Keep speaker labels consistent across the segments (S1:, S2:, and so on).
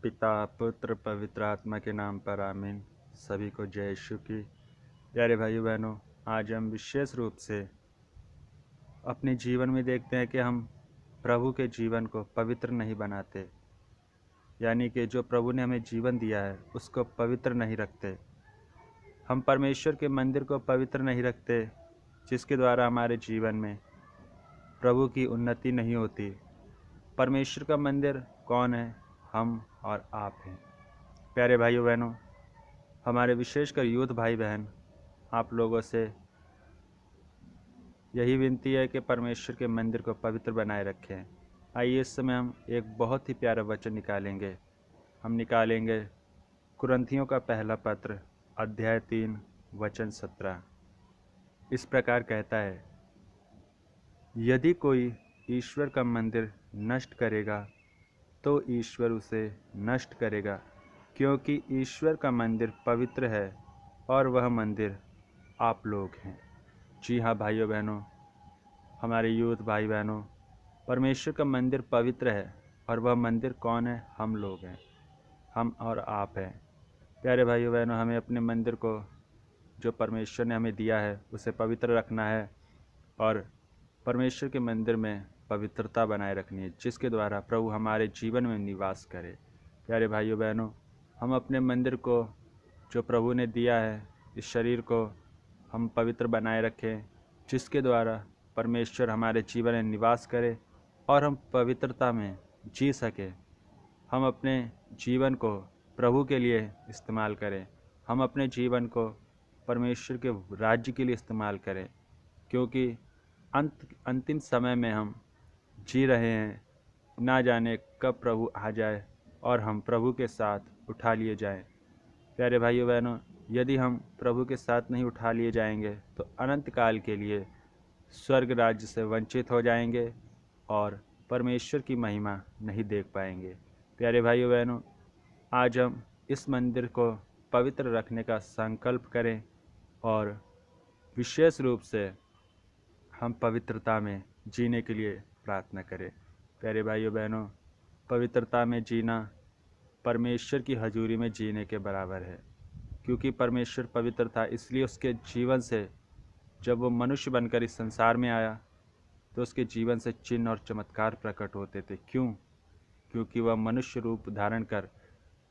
S1: पिता पुत्र पवित्र आत्मा के नाम पर आमीन। सभी को जय यीशु की। प्यारे भाइयों बहनों, आज हम विशेष रूप से अपने जीवन में देखते हैं कि हम प्रभु के जीवन को पवित्र नहीं बनाते, यानी कि जो प्रभु ने हमें जीवन दिया है उसको पवित्र नहीं रखते। हम परमेश्वर के मंदिर को पवित्र नहीं रखते, जिसके द्वारा हमारे जीवन में प्रभु की उन्नति नहीं होती। परमेश्वर का मंदिर कौन है? हम और आप हैं। प्यारे भाइयों बहनों, हमारे विशेषकर यूथ भाई बहन, आप लोगों से यही विनती है कि परमेश्वर के मंदिर को पवित्र बनाए रखें। आइए इस समय हम एक बहुत ही प्यारा वचन निकालेंगे। हम निकालेंगे कुरिन्थियों का पहला पत्र अध्याय 3 वचन 17। इस प्रकार कहता है, यदि कोई ईश्वर का मंदिर नष्ट करेगा तो ईश्वर उसे नष्ट करेगा, क्योंकि ईश्वर का मंदिर पवित्र है और वह मंदिर आप लोग हैं। जी हाँ भाइयों बहनों, हमारे यूथ भाई बहनों, परमेश्वर का मंदिर पवित्र है और वह मंदिर कौन है? हम लोग हैं, हम और आप हैं। प्यारे भाइयों बहनों, हमें अपने मंदिर को जो परमेश्वर ने हमें दिया है उसे पवित्र रखना है और परमेश्वर के मंदिर में पवित्रता बनाए रखनी है, जिसके द्वारा प्रभु हमारे जीवन में निवास करे। प्यारे भाइयों बहनों, हम अपने मंदिर को जो प्रभु ने दिया है, इस शरीर को हम पवित्र बनाए रखें, जिसके द्वारा परमेश्वर हमारे जीवन में निवास करे और हम पवित्रता में जी सकें। हम अपने जीवन को प्रभु के लिए इस्तेमाल करें, हम अपने जीवन को परमेश्वर के राज्य के लिए इस्तेमाल करें, क्योंकि अंतिम समय में हम जी रहे हैं। ना जाने कब प्रभु आ जाए और हम प्रभु के साथ उठा लिए जाएं। प्यारे भाइयों बहनों, यदि हम प्रभु के साथ नहीं उठा लिए जाएंगे तो अनंत काल के लिए स्वर्ग राज्य से वंचित हो जाएंगे और परमेश्वर की महिमा नहीं देख पाएंगे। प्यारे भाइयों बहनों, आज हम इस मंदिर को पवित्र रखने का संकल्प करें और विशेष रूप से हम पवित्रता में जीने के लिए प्रार्थना करें। प्यारे भाइयों बहनों, पवित्रता में जीना परमेश्वर की हजूरी में जीने के बराबर है, क्योंकि परमेश्वर पवित्र था, इसलिए उसके जीवन से जब वो मनुष्य बनकर इस संसार में आया तो उसके जीवन से चिन्ह और चमत्कार प्रकट होते थे। क्यों? क्योंकि वह मनुष्य रूप धारण कर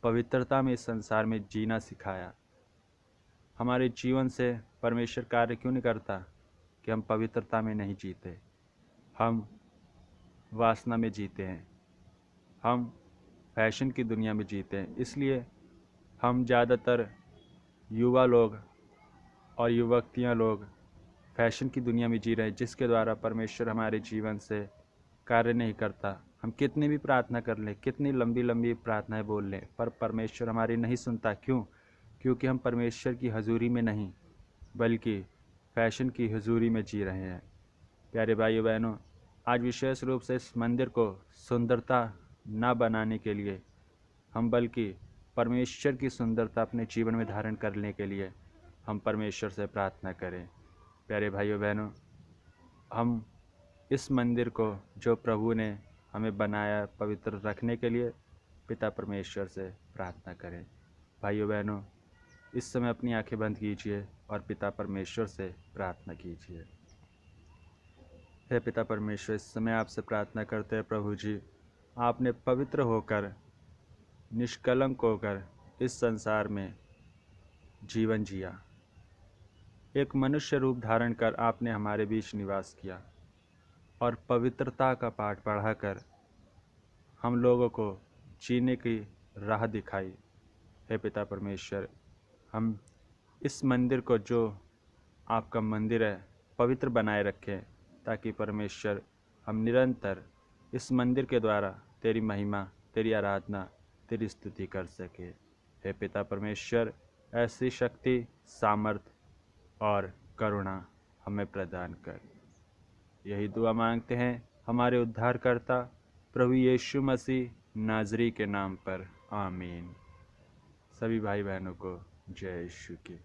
S1: पवित्रता में इस संसार में जीना सिखाया। हमारे जीवन से परमेश्वर कार्य क्यों नहीं करता कि हम पवित्रता में नहीं जीते? हम वासना में जीते हैं, हम फैशन की दुनिया में जीते हैं। इसलिए हम ज़्यादातर युवा लोग और युवतियाँ लोग फैशन की दुनिया में जी रहे हैं, जिसके द्वारा परमेश्वर हमारे जीवन से कार्य नहीं करता। हम कितनी भी प्रार्थना कर लें, कितनी लंबी लंबी प्रार्थनाएं बोल लें, पर परमेश्वर हमारी नहीं सुनता। क्यों? क्योंकि हम परमेश्वर की हजूरी में नहीं बल्कि फैशन की हजूरी में जी रहे हैं। प्यारे भाइयों बहनों, आज विशेष रूप से इस मंदिर को सुंदरता ना बनाने के लिए हम बल्कि परमेश्वर की सुंदरता अपने जीवन में धारण करने के लिए हम परमेश्वर से प्रार्थना करें। प्यारे भाइयों बहनों, हम इस मंदिर को जो प्रभु ने हमें बनाया पवित्र रखने के लिए पिता परमेश्वर से प्रार्थना करें। भाइयों बहनों, इस समय अपनी आंखें बंद कीजिए और पिता परमेश्वर से प्रार्थना कीजिए। हे पिता परमेश्वर, इस समय आपसे प्रार्थना करते हैं प्रभु जी, आपने पवित्र होकर निष्कलंक होकर इस संसार में जीवन जिया। एक मनुष्य रूप धारण कर आपने हमारे बीच निवास किया और पवित्रता का पाठ पढ़ाकर हम लोगों को जीने की राह दिखाई। हे पिता परमेश्वर, हम इस मंदिर को जो आपका मंदिर है पवित्र बनाए रखें, ताकि परमेश्वर हम निरंतर इस मंदिर के द्वारा तेरी महिमा, तेरी आराधना, तेरी स्तुति कर सके। हे पिता परमेश्वर, ऐसी शक्ति, सामर्थ और करुणा हमें प्रदान कर। यही दुआ मांगते हैं हमारे उद्धारकर्ता प्रभु यीशु मसीह नाजरी के नाम पर, आमीन। सभी भाई बहनों को जय यीशु की।